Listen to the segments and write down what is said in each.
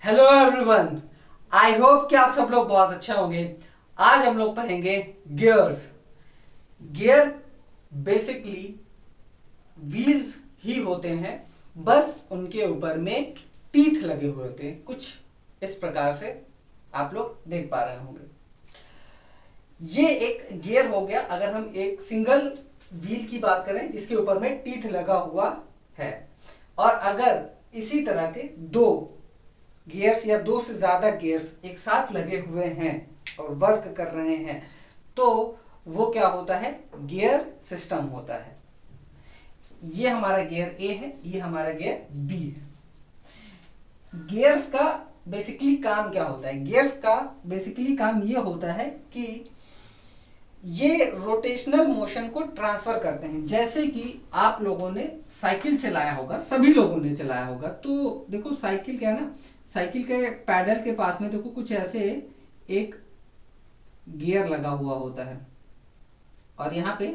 Hello everyone. I hope कि आप सब लोग बहुत अच्छा होंगे। आज हम लोग पढ़ेंगे गियर्स। गियर बेसिकली व्हील्स ही होते हैं, बस उनके ऊपर में टीथ लगे हुए होते हैं, कुछ इस प्रकार से आप लोग देख पा रहे होंगे। ये एक गियर हो गया अगर हम एक सिंगल व्हील की बात करें जिसके ऊपर में टीथ लगा हुआ है। और अगर इसी तरह के दो गियर्स या दो से ज्यादा गियर्स एक साथ लगे हुए हैं और वर्क कर रहे हैं तो वो क्या होता है, गियर सिस्टम होता है। ये हमारा गियर ए है, ये हमारा गियर बी है। गियर्स का बेसिकली काम क्या होता है? गियर्स का बेसिकली काम ये होता है कि ये रोटेशनल मोशन को ट्रांसफर करते हैं। जैसे कि आप लोगों ने साइकिल चलाया होगा, सभी लोगों ने चलाया होगा, तो देखो साइकिल क्या है ना, साइकिल के पैडल के पास में देखो कुछ ऐसे एक गियर लगा हुआ होता है और यहाँ पे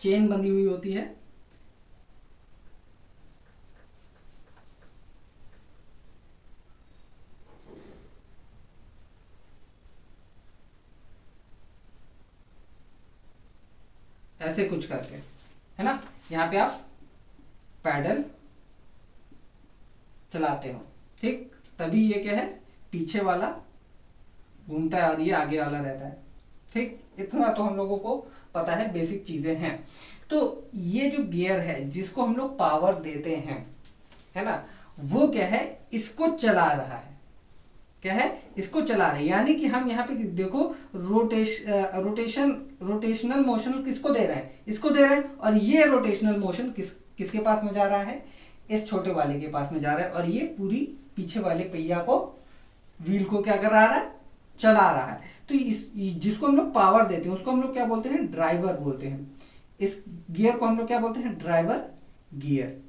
चेन बंधी हुई होती है। ऐसे कुछ करके, है ना, यहाँ पे आप पैडल चलाते हो, ठीक। तभी ये क्या है, पीछे वाला घूमता है और ये आगे वाला रहता है, ठीक। इतना तो हम लोगों को पता है, बेसिक चीजें हैं। तो ये जो गियर है जिसको हम लोग पावर देते हैं, है ना, वो क्या है, इसको चला रहा है। क्या है, इसको चला रहे हैं। यानी कि हम यहाँ पे देखो रोटेशनल मोशन किसको दे रहे हैं, इसको दे रहे हैं। और ये रोटेशनल मोशन किसके पास में जा रहा है, इस छोटे वाले के पास में जा रहा है। और ये पूरी पीछे वाले पहिया को, व्हील को क्या कर रहा है, चला रहा है। तो इस जिसको हम लोग पावर देते हैं उसको हम लोग क्या बोलते हैं, ड्राइवर बोलते हैं। इस गियर को हम लोग क्या बोलते हैं, ड्राइवर गियर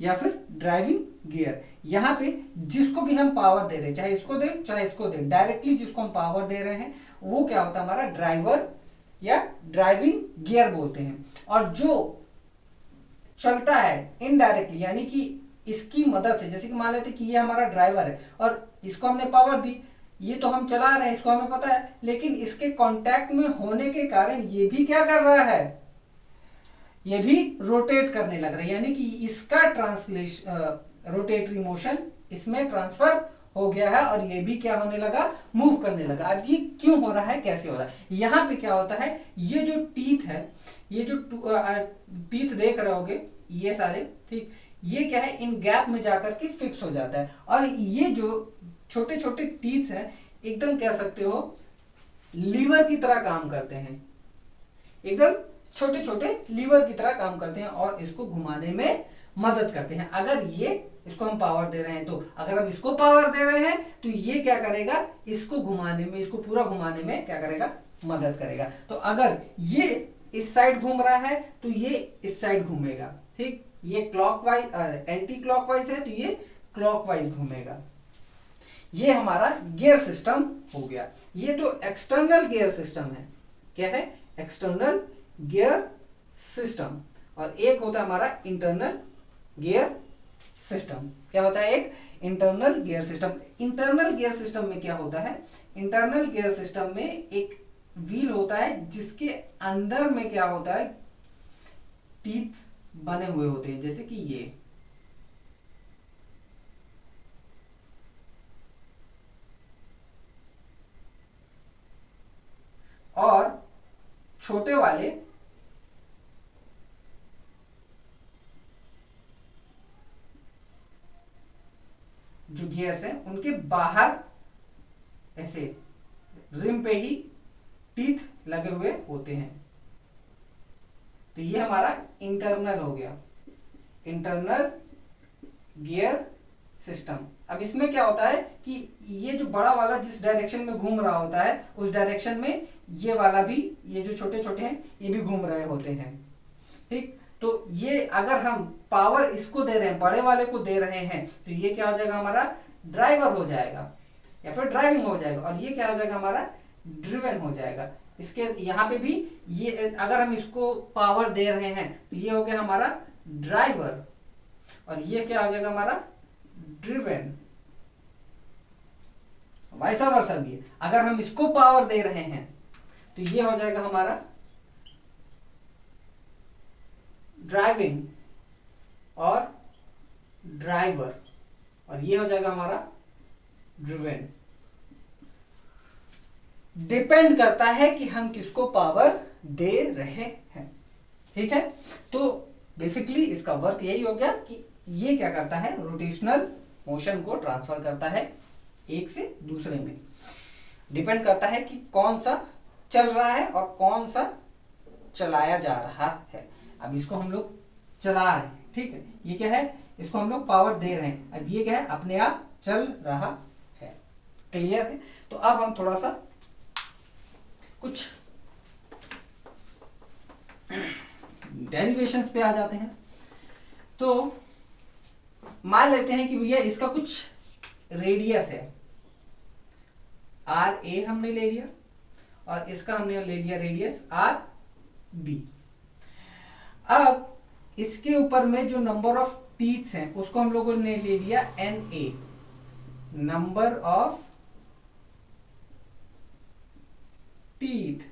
या फिर ड्राइविंग गियर। यहाँ पे जिसको भी हम पावर दे रहे हैं, चाहे इसको दे चाहे इसको दे, डायरेक्टली जिसको हम पावर दे रहे हैं वो क्या होता है, हमारा ड्राइवर या ड्राइविंग गियर बोलते हैं। और जो चलता है इनडायरेक्टली, यानी कि इसकी मदद से, जैसे कि मान लेते कि ये हमारा ड्राइवर है और इसको हमने पावर दी, ये तो हम चला रहे हैं, इसको हमें पता है, लेकिन इसके कांटेक्ट में होने के कारण ये भी क्या कर रहा है, ये भी रोटेट करने लग रहा है। यानी कि इसका ट्रांसलेशन, रोटेटरी मोशन इसमें ट्रांसफर हो गया है और ये भी क्या होने लगा, मूव करने लगा। अब ये क्यों हो रहा है, कैसे हो रहा है? यहाँ पे क्या होता है, ये जो टीथ है, ये जो टीथ देख रहे होगे ये सारे, ठीक, ये क्या है, इन गैप में जाकर के फिक्स हो जाता है। और ये जो छोटे छोटे टीथ है, एकदम कह सकते हो लीवर की तरह काम करते हैं, एकदम छोटे छोटे लीवर की तरह काम करते हैं और इसको घुमाने में मदद करते हैं। अगर ये इसको हम पावर दे रहे हैं, तो अगर हम इसको पावर दे रहे हैं तो ये क्या करेगा, इसको घुमाने में, इसको पूरा घुमाने में क्या करेगा, मदद करेगा। तो अगर ये इस साइड घूम रहा है तो ये इस साइड घूमेगा, ठीक। ये क्लॉकवाइज, एंटी क्लॉकवाइज है तो ये क्लॉकवाइज घूमेगा। ये हमारा गियर सिस्टम हो गया। ये तो एक्सटर्नल गियर सिस्टम है। क्या है, एक्सटर्नल गियर सिस्टम। और एक होता है हमारा इंटरनल गियर सिस्टम। क्या होता है, एक internal gear system. Internal gear system में क्या होता है, इंटरनल गियर सिस्टम में एक व्हील होता है जिसके अंदर में क्या होता है, टीथ बने हुए होते हैं, जैसे कि ये, और छोटे वाले जो गियर्स हैं उनके बाहर ऐसे रिम पे ही टीथ लगे हुए होते हैं। तो ये हमारा इंटरनल हो गया, इंटरनल गियर सिस्टम। अब इसमें क्या होता है कि ये जो बड़ा वाला जिस डायरेक्शन में घूम रहा होता है उस डायरेक्शन में ये वाला भी, ये जो छोटे छोटे हैं ये भी घूम रहे होते हैं, ठीक। तो ये अगर हम पावर इसको दे रहे हैं, बड़े वाले को दे रहे हैं, तो ये क्या हो जाएगा, हमारा ड्राइवर हो जाएगा या फिर ड्राइविंग हो जाएगा। और ये क्या हो जाएगा, हमारा ड्रिवन हो जाएगा। इसके यहाँ पे भी ये अगर हम इसको पावर दे रहे हैं तो ये हो गया हमारा ड्राइवर और ये क्या हो जाएगा, हमारा ड्रिवन। वैसा वर्षा भी है। अगर हम इसको पावर दे रहे हैं तो ये हो जाएगा हमारा ड्राइविंग और ड्राइवर, और ये हो जाएगा हमारा ड्रिवेन। डिपेंड करता है कि हम किसको पावर दे रहे हैं, ठीक है। तो बेसिकली इसका वर्क यही हो गया कि ये क्या करता है, रोटेशनल मोशन को ट्रांसफर करता है एक से दूसरे में। डिपेंड करता है कि कौन सा चल रहा है और कौन सा चलाया जा रहा है। अब इसको हम लोग चला रहे हैं, ठीक है, ये क्या है, इसको हम लोग पावर दे रहे हैं। अब ये क्या है, अपने आप चल रहा है। क्लियर है। तो अब हम थोड़ा सा कुछ डेरिवेशंस पे आ जाते हैं। तो मान लेते हैं कि भैया इसका कुछ रेडियस है, आर ए हमने ले लिया और इसका हमने ले लिया रेडियस आर बी। अब इसके ऊपर में जो नंबर ऑफ टीथ्स हैं उसको हम लोगों ने ले लिया N A, number of teeth.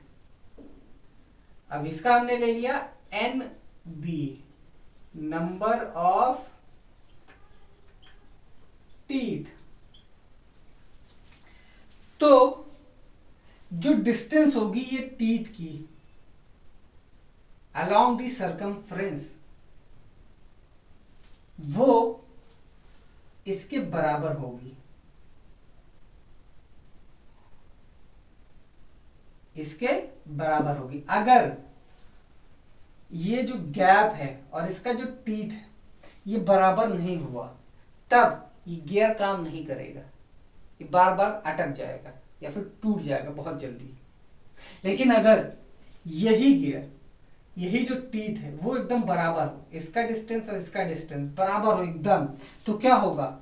अब इसका हमने ले लिया N B, number of teeth. तो जो डिस्टेंस होगी ये टीथ की अलोंग दी सर्कमफ्रेंस, वो इसके बराबर होगी, इसके बराबर होगी। अगर ये जो गैप है और इसका जो टीथ है ये बराबर नहीं हुआ तब ये गियर काम नहीं करेगा, ये बार बार अटक जाएगा या फिर टूट जाएगा बहुत जल्दी। लेकिन अगर यही गियर, यही जो टीथ है वो एकदम बराबर हो, इसका डिस्टेंस और इसका डिस्टेंस बराबर हो एकदम, तो क्या होगा,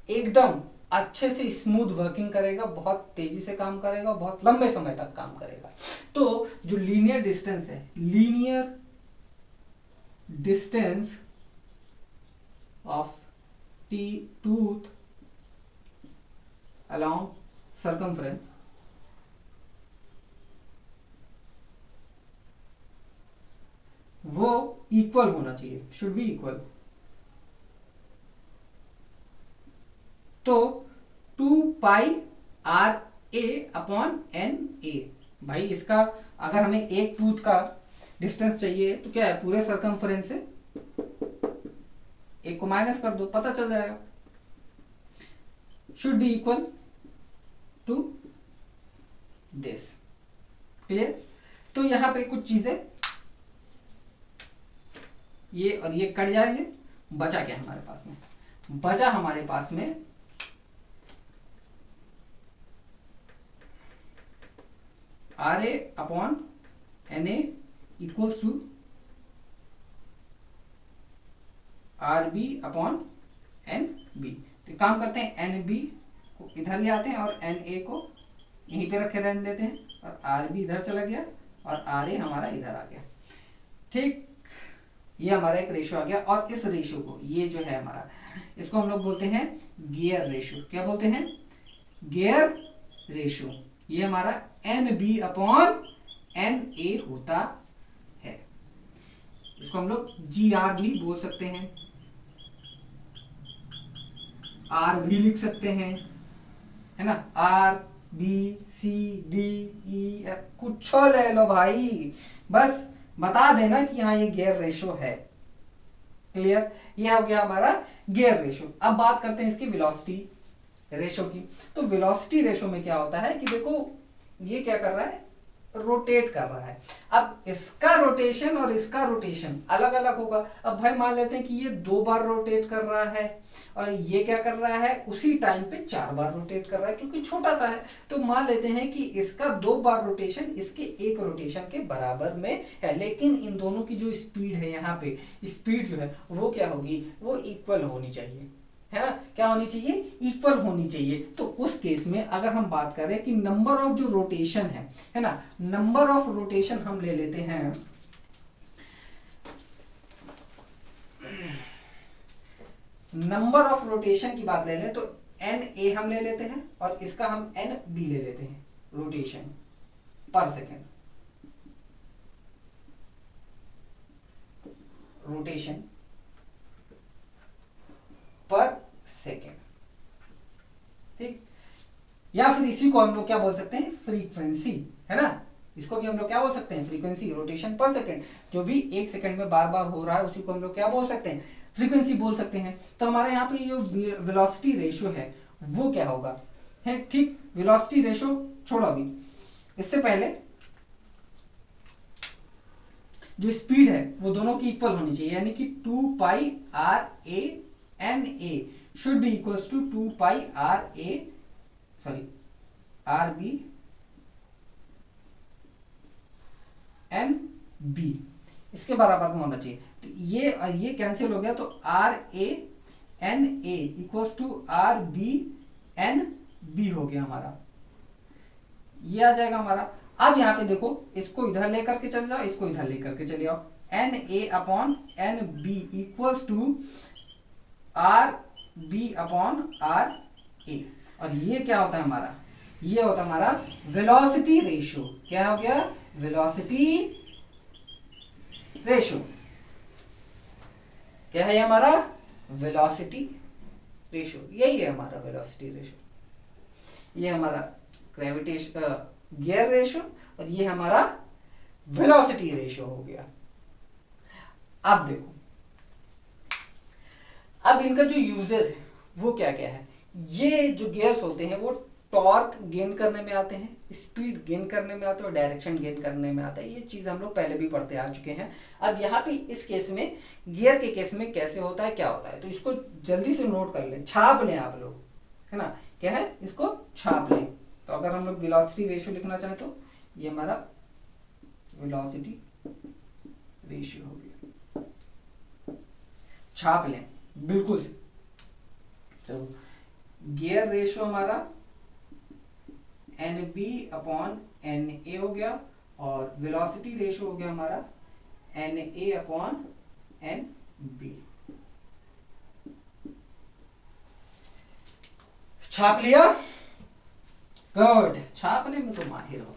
एकदम अच्छे से स्मूथ वर्किंग करेगा, बहुत तेजी से काम करेगा, बहुत लंबे समय तक काम करेगा। तो जो लीनियर डिस्टेंस है, linear distance of tooth along circumference, वो इक्वल होना चाहिए, शुड बी इक्वल। तो 2 pi R A upon N A. भाई इसका अगर हमें एक टूथ का डिस्टेंस चाहिए तो क्या है, पूरे सर्कमफ्रेंस से एक को माइनस कर दो, पता चल जाएगा। Should be equal to this. Clear. तो यहां पे कुछ चीजें ये और ये कट जाएंगे। बचा क्या हमारे पास में, बचा हमारे पास में R A upon N A equals to R B upon N B. तो काम करते हैं, एन बी को इधर ले आते हैं और एन ए को यहीं पे रखे रहने देते हैं, और आर बी इधर चला गया और आर ए हमारा इधर आ गया। ठीक, ये हमारा एक रेशो आ गया। और इस रेशो को, ये जो है हमारा, इसको हम लोग बोलते हैं गियर रेशो। क्या बोलते हैं, गियर रेशो। ये हमारा N B upon N A होता है। इसको हम लोग जी आर भी बोल सकते हैं, आर भी लिख सकते हैं, है ना, R B C D E F, कुछ ले लो भाई, बस बता देना कि हाँ ये गियर रेशो है। क्लियर, ये हो गया हमारा गियर रेशो। अब बात करते हैं इसकी वेलोसिटी रेशो की। तो वेलोसिटी रेशो में क्या होता है कि देखो ये क्या कर रहा है, रोटेट कर रहा है। अब इसका रोटेशन और इसका रोटेशन अलग अलग होगा। अब भाई मान लेते हैं कि ये 2 बार रोटेट कर रहा है और ये क्या कर रहा है, उसी टाइम पे 4 बार रोटेट कर रहा है, क्योंकि छोटा सा है। तो मान लेते हैं कि इसका 2 बार रोटेशन इसके एक रोटेशन के बराबर में है, लेकिन इन दोनों की जो स्पीड है, यहाँ पे स्पीड जो है वो क्या होगी, वो इक्वल होनी चाहिए, है ना। क्या होनी चाहिए, इक्वल होनी चाहिए। तो उस केस में अगर हम बात करें कि नंबर ऑफ जो रोटेशन है ना, नंबर ऑफ रोटेशन हम ले लेते हैं, नंबर ऑफ रोटेशन की बात ले लें तो एन ए हम ले लेते हैं और इसका हम एन बी ले लेते हैं, रोटेशन पर सेकेंड, रोटेशन पर सेकेंड, ठीक। या फिर इसी को हम लोग क्या बोल सकते हैं, फ्रीक्वेंसी, है ना। इसको भी हम लोग क्या बोल सकते हैं, फ्रीक्वेंसी, रोटेशन पर सेकेंड। जो भी 1 सेकेंड में बार बार हो रहा है उसी को हम लोग क्या बोल सकते हैं, फ्रीक्वेंसी बोल सकते हैं। तो हमारे यहाँ पे जो वेलोसिटी रेशियो है वो क्या होगा, है ठीक। वेलोसिटी रेशियो छोड़ो अभी, इससे पहले जो स्पीड है वो दोनों की इक्वल होनी चाहिए, यानी कि 2 pi R A N A should be equals to 2 pi R A sorry R B N B, इसके बराबर में होना चाहिए। तो ये कैंसिल हो गया, तो R A N A equals to R B N B हो गया हमारा, ये आ जाएगा हमारा। अब यहां पे देखो, इसको इधर लेकर के चले जाओ, इसको इधर लेकर के चले आओ, N A upon N B equals to R B upon R A, और ये क्या होता है हमारा, ये होता है हमारा वेलोसिटी रेशियो। क्या हो गया, वेलोसिटी रेशियो। क्या है हमारा, वेलोसिटी रेशियो, यही है हमारा वेलोसिटी रेशियो। ये हमारा ग्रेविटेशन गियर रेशियो और ये हमारा वेलोसिटी रेशियो हो गया। अब देखो, अब इनका जो यूजेस है वो क्या क्या है। ये जो गियर्स होते हैं वो टॉर्क गेन करने में आते हैं, स्पीड गेन करने में आते हैं और डायरेक्शन गेन करने में आता है। ये चीज हम लोग पहले भी पढ़ते आ चुके हैं। अब यहाँ पे इस केस में, गियर के केस में कैसे होता है, क्या होता है, तो इसको जल्दी से नोट कर लें, छाप लें आप लोग, है ना। क्या है, इसको छाप लें। तो अगर हम लोग वेलोसिटी रेशियो लिखना चाहें तो ये हमारा वेलोसिटी रेशियो हो गया, छाप लें बिल्कुल। तो गियर रेशियो हमारा N B upon N A हो गया और वेलोसिटी रेशियो हो गया हमारा N A upon N B. छाप लिया, गुड, छापने में तो माहिर हो।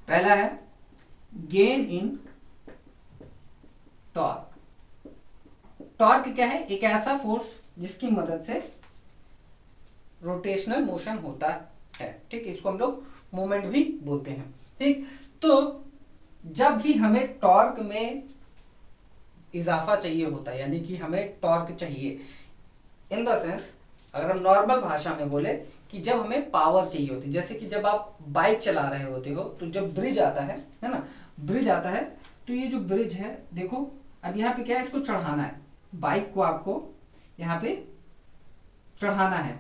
पहला है गेन इन टॉर्क। टॉर्क क्या है, एक ऐसा फोर्स जिसकी मदद से रोटेशनल मोशन होता है, ठीक। इसको हम लोग मोमेंट भी बोलते हैं, ठीक। तो जब भी हमें टॉर्क में इजाफा चाहिए होता है, यानी कि हमें टॉर्क चाहिए, इन द सेंस अगर हम नॉर्मल भाषा में बोले कि जब हमें पावर चाहिए होती है, जैसे कि जब आप बाइक चला रहे होते हो तो जब ब्रिज आता है ना, ब्रिज आता है, तो ये जो ब्रिज है देखो, अब यहाँ पे क्या है, इसको चढ़ाना है, बाइक को आपको यहाँ पे चढ़ाना है।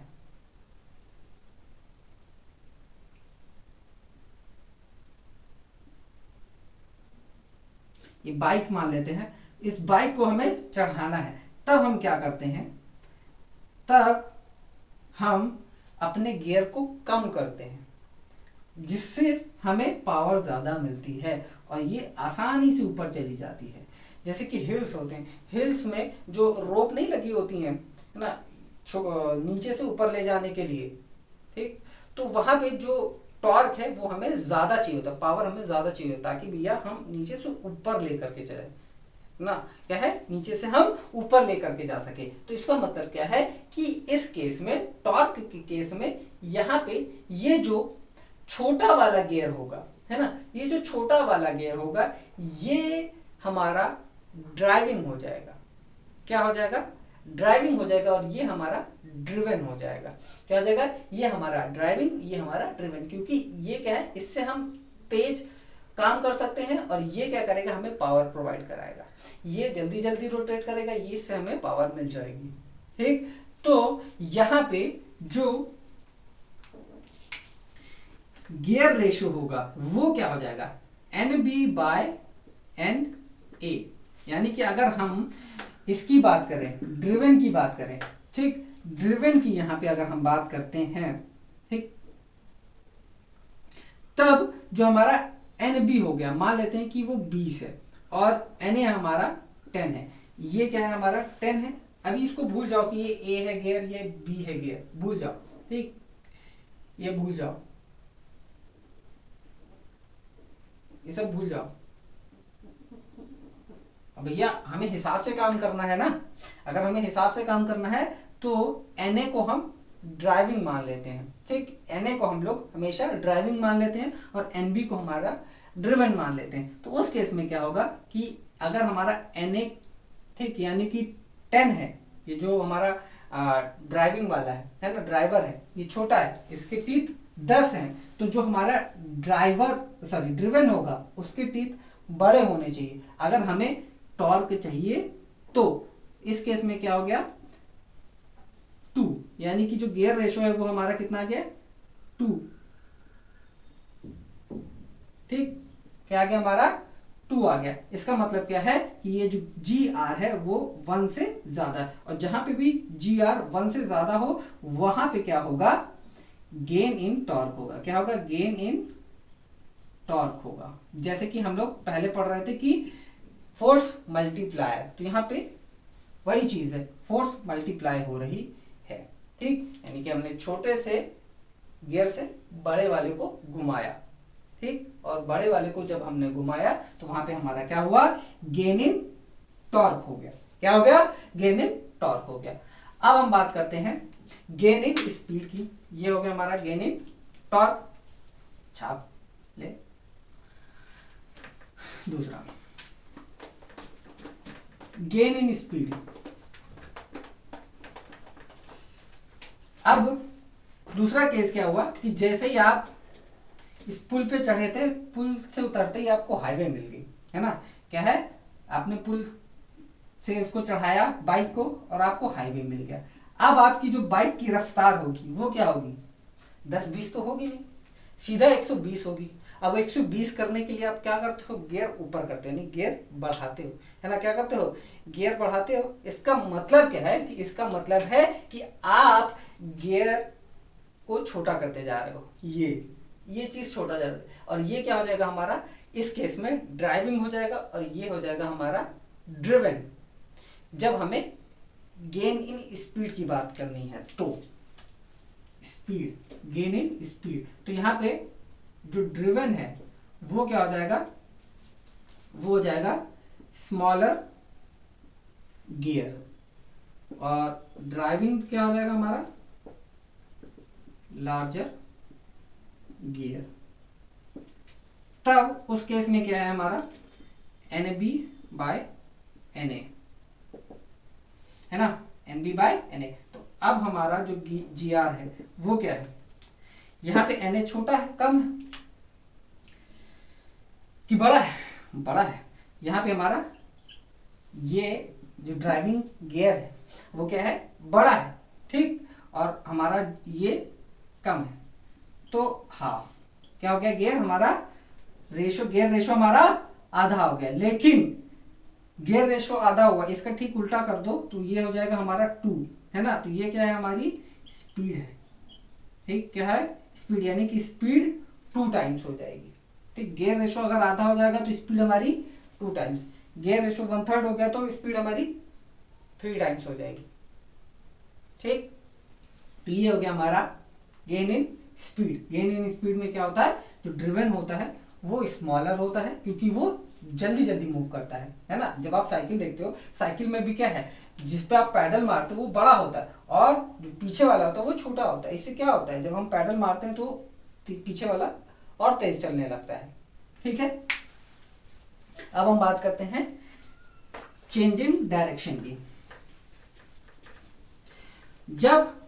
ये बाइक मान लेते हैं, इस बाइक को हमें चढ़ाना है, तब हम क्या करते हैं, तब हम अपने गियर को कम करते हैं, जिससे हमें पावर ज्यादा मिलती है और ये आसानी से ऊपर चली जाती है। जैसे कि हिल्स होते हैं, हिल्स में जो रोप नहीं लगी होती है ना, नीचे से ऊपर ले जाने के लिए, ठीक। तो वहां पे जो टॉर्क है वो हमें ज्यादा चाहिए होता है, पावर हमें ज्यादा चाहिए होता है, ताकि भैया हम नीचे से ऊपर लेकर के चले ना, क्या है, नीचे से हम ऊपर लेकर के जा सके। तो इसका मतलब क्या है कि इस केस में, टॉर्क के केस में, यहाँ पे ये जो छोटा वाला गियर होगा, है ना, ये जो छोटा वाला गियर होगा ये हमारा ड्राइविंग हो जाएगा। क्या हो जाएगा, ड्राइविंग हो जाएगा, और ये हमारा ड्रिवन हो जाएगा। क्या हो जाएगा, ये हमारा ड्राइविंग, ये हमारा ड्रिवन, क्योंकि ये क्या है, इससे हम तेज काम कर सकते हैं और ये क्या करेगा, हमें पावर प्रोवाइड कराएगा। ये जल्दी जल्दी रोटेट करेगा, ये इससे हमें पावर मिल जाएगी, ठीक। तो यहां पे जो गियर रेशियो होगा वो क्या हो जाएगा, N B by N A, यानी कि अगर हम इसकी बात करें, ड्रिवन की बात करें, ठीक, ड्रिवन की यहां पे अगर हम बात करते हैं, ठीक, तब जो हमारा एन बी हो गया, मान लेते हैं कि वो 20 है और एन ए हमारा 10 है, ये क्या है हमारा 10 है। अभी इसको भूल जाओ कि ये ए है गियर, ये बी है गियर, भूल जाओ, ठीक, ये भूल जाओ, ये सब भूल जाओ। अब भैया हमें हिसाब से काम करना है ना, अगर हमें हिसाब से काम करना है तो एन को हम ड्राइविंग मान लेते हैं, ठीक, एन को हम लोग हमेशा ड्राइविंग मान लेते हैं और एनबी को हमारा ड्रिवन मान लेते हैं। तो उस केस में क्या होगा कि अगर हमारा एन ए, ठीक, यानी कि 10 है, ये जो हमारा ड्राइविंग वाला है ना, ड्राइवर है, ये छोटा है, इसके टीथ 10 हैं, तो जो हमारा ड्रिवन होगा उसके टीथ बड़े होने चाहिए। अगर हमें टॉर्क चाहिए तो इस केस में क्या हो गया 2, यानी कि जो गियर रेशो है वो हमारा कितना आ गया 2, ठीक, क्या आ गया हमारा 2 आ गया। इसका मतलब क्या है कि ये जो जी आर है वो 1 से ज्यादा है, और जहां पे भी जी आर 1 से ज्यादा हो वहां पे क्या होगा, गेन इन टॉर्क होगा। क्या होगा, गेन इन टॉर्क होगा। जैसे कि हम लोग पहले पढ़ रहे थे कि फोर्स मल्टीप्लायर, तो यहां पे वही चीज है, फोर्स मल्टीप्लाई हो रही है, ठीक, यानी कि हमने छोटे से गियर से बड़े वाले को घुमाया, ठीक, और बड़े वाले को जब हमने घुमाया तो वहां पे हमारा क्या हुआ, गेन इन टॉर्क हो गया। क्या हो गया, गेन इन टॉर्क हो गया। अब हम बात करते हैं गेन इन स्पीड की। ये हो गया हमारा गेन इन टॉर्क, छाप ले। दूसरा गेन इन स्पीड। अब दूसरा केस क्या हुआ कि जैसे ही आप इस पुल पे चढ़े थे, पुल से उतरते ही आपको हाईवे मिल गई, है ना, क्या है, आपने पुल से उसको चढ़ाया बाइक को और आपको हाईवे मिल गया। अब आपकी जो बाइक की रफ्तार होगी वो क्या होगी, 10-20 तो होगी नहीं, सीधा 120 होगी। अब 120 करने के लिए आप क्या करते हो, गियर ऊपर करते हो, नहीं गियर बढ़ाते हो, है ना, क्या करते हो, गियर बढ़ाते हो। इसका मतलब क्या है कि इसका मतलब है कि आप गियर को छोटा करते जा रहे हो, ये चीज छोटा जा रहा है, और ये क्या हो जाएगा हमारा, इस केस में ड्राइविंग हो जाएगा और ये हो जाएगा हमारा ड्रिवन। जब हमें गेन इन स्पीड की बात करनी है तो स्पीड, गेन इन स्पीड, तो यहां पे जो ड्रिवन है वो क्या हो जाएगा, वो हो जाएगा स्मॉलर गियर, और ड्राइविंग क्या हो जाएगा हमारा, लार्जर गियर। तब उस केस में क्या है हमारा, N B by N A, है ना, N B by N A. तो अब हमारा जो जी आर है वो क्या है, यहां पे एन ए छोटा है, कम है कि बड़ा है, बड़ा है। यहां पे हमारा ये जो ड्राइविंग गियर है वो क्या है, बड़ा है, ठीक, और हमारा ये कम है, तो हाफ। क्या हो गया, गियर हमारा रेशो, गियर रेशो हमारा आधा हो गया। लेकिन गियर रेशो आधा हुआ, इसका ठीक उल्टा कर दो तो ये हो जाएगा हमारा 2, है ना, तो ये क्या है, हमारी स्पीड है, ठीक, क्या है, स्पीड, यानी कि स्पीड 2 टाइम्स हो जाएगी, ठीक। गियर रेशो अगर आधा हो जाएगा तो स्पीड हमारी 2 टाइम्स, गियर रेशो 1/3 हो गया तो स्पीड हमारी 3 टाइम्स हो जाएगी, ठीक। तो ये हो गया हमारा gain in speed. Gain in speed में क्या होता है, जो ड्रिवन होता है वो स्मॉलर होता है क्योंकि वो जल्दी जल्दी मूव करता है ना। जब आप साइकिल देखते हो, साइकिल में भी क्या है, जिस पे आप पैडल मारते हो वो बड़ा होता है और जो पीछे वाला होता है वो छोटा होता है। इससे क्या होता है, जब हम पैडल मारते हैं तो पीछे वाला और तेज चलने लगता है, ठीक है। अब हम बात करते हैं चेंज इन डायरेक्शन की। जब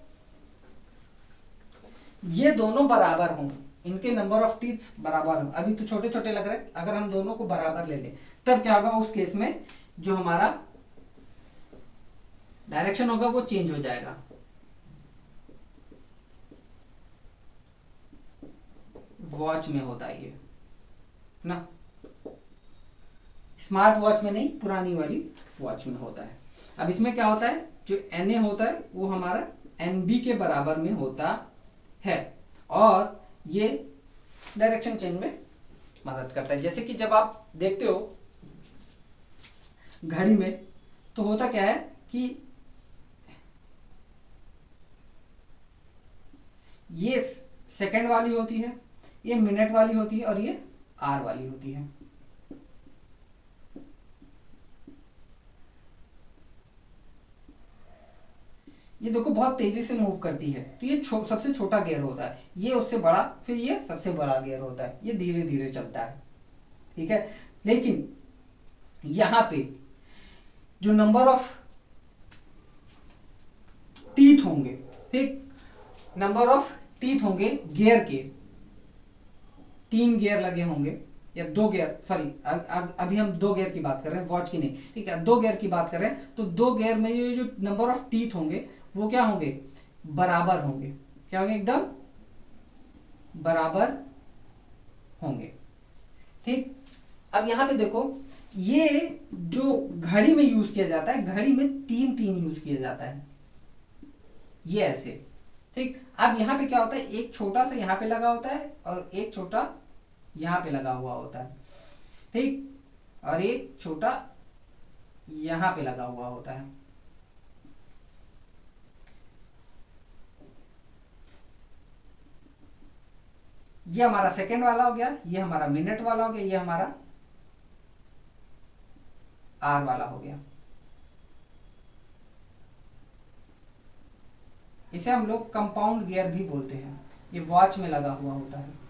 ये दोनों बराबर हों, इनके नंबर ऑफ टीथ बराबर हो, अभी तो छोटे छोटे लग रहे हैं, अगर हम दोनों को बराबर ले लें तब क्या होगा, उस केस में जो हमारा डायरेक्शन होगा वो चेंज हो जाएगा। वॉच में होता है ये ना, स्मार्ट वॉच में नहीं, पुरानी वाली वॉच में होता है। अब इसमें क्या होता है, जो Na होता है वो हमारा Nb के बराबर में होता है और ये डायरेक्शन चेंज में मदद करता है। जैसे कि जब आप देखते हो घड़ी में, तो होता क्या है कि ये सेकंड वाली होती है, ये मिनट वाली होती है और ये आर वाली होती है। ये देखो बहुत तेजी से मूव करती है, तो ये सबसे छोटा गियर होता है, ये उससे बड़ा, फिर ये सबसे बड़ा गियर होता है, ये धीरे धीरे चलता है, ठीक है। लेकिन यहां पे जो नंबर ऑफ टीथ होंगे, ठीक, नंबर ऑफ टीथ होंगे गियर के, 3 गियर लगे होंगे या 2 गियर, सॉरी अभी हम 2 गियर की बात कर रहे हैं, वॉच की नहीं, ठीक है, 2 गियर की बात कर रहे हैं। तो 2 गियर में ये जो नंबर ऑफ टीथ होंगे वो क्या होंगे, बराबर होंगे, क्या होंगे, एकदम बराबर होंगे, ठीक। अब यहां पे देखो, ये जो घड़ी में यूज किया जाता है, घड़ी में 3 यूज किया जाता है, ये ऐसे, ठीक। अब यहां पे क्या होता है, एक छोटा सा यहां पे लगा होता है और एक छोटा यहां पे लगा हुआ होता है, ठीक, और एक छोटा यहां पे लगा हुआ होता है। ये हमारा सेकंड वाला हो गया, ये हमारा मिनट वाला हो गया, ये हमारा आर वाला हो गया। इसे हम लोग कंपाउंड गियर भी बोलते हैं, ये वॉच में लगा हुआ होता है।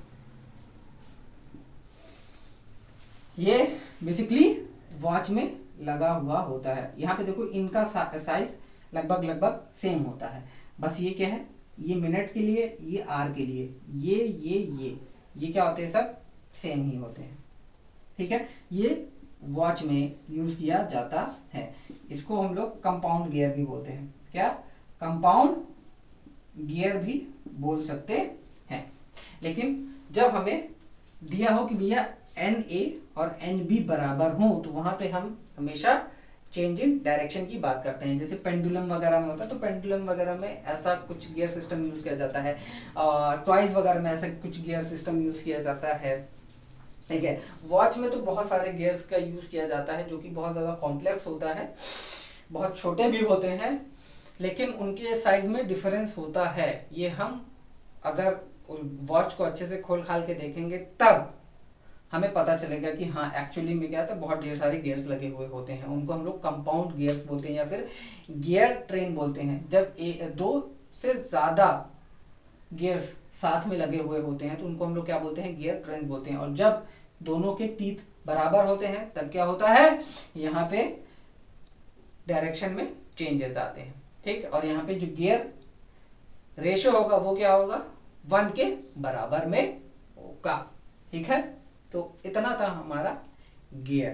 ये बेसिकली वॉच में लगा हुआ होता है। यहाँ पे देखो इनका साइज लगभग लगभग सेम होता है, बस ये क्या है, ये मिनट के लिए, ये आर के लिए, ये क्या होते हैं, सब सेम ही होते हैं, ठीक है। ये वॉच में यूज किया जाता है, इसको हम लोग कंपाउंड गियर भी बोलते हैं, क्या, कंपाउंड गियर भी बोल सकते हैं। लेकिन जब हमें दिया हो कि भैया Na और Nb बराबर हो, तो वहां पे हम हमेशा चेंज इन डायरेक्शन की बात करते हैं। जैसे पेंडुलम वगैरह में होता है, तो पेंडुलम वगैरह में ऐसा कुछ गियर सिस्टम यूज किया जाता है, टॉयज वगैरह में ऐसा कुछ गियर सिस्टम यूज किया जाता है, ठीक है। वॉच में तो बहुत सारे गियर्स का यूज किया जाता है, जो कि बहुत ज्यादा कॉम्प्लेक्स होता है, बहुत छोटे भी होते हैं, लेकिन उनके साइज में डिफरेंस होता है। ये हम अगर वॉच को अच्छे से खोल खाल के देखेंगे तब हमें पता चलेगा कि हाँ एक्चुअली में क्या था, बहुत ढेर सारे गियर्स लगे हुए होते हैं, उनको हम लोग कंपाउंड गियर्स बोलते हैं या फिर गियर ट्रेन बोलते हैं। जब 2 से ज्यादा गियर्स साथ में लगे हुए होते हैं तो उनको हम लोग क्या बोलते हैं, गियर ट्रेन बोलते हैं। और जब दोनों के टीथ बराबर होते हैं तब क्या होता है, यहाँ पे डायरेक्शन में चेंजेस आते हैं, ठीक। और यहाँ पे जो गियर रेशियो होगा वो क्या होगा, 1 के बराबर में होगा, ठीक है। तो इतना था हमारा गियर।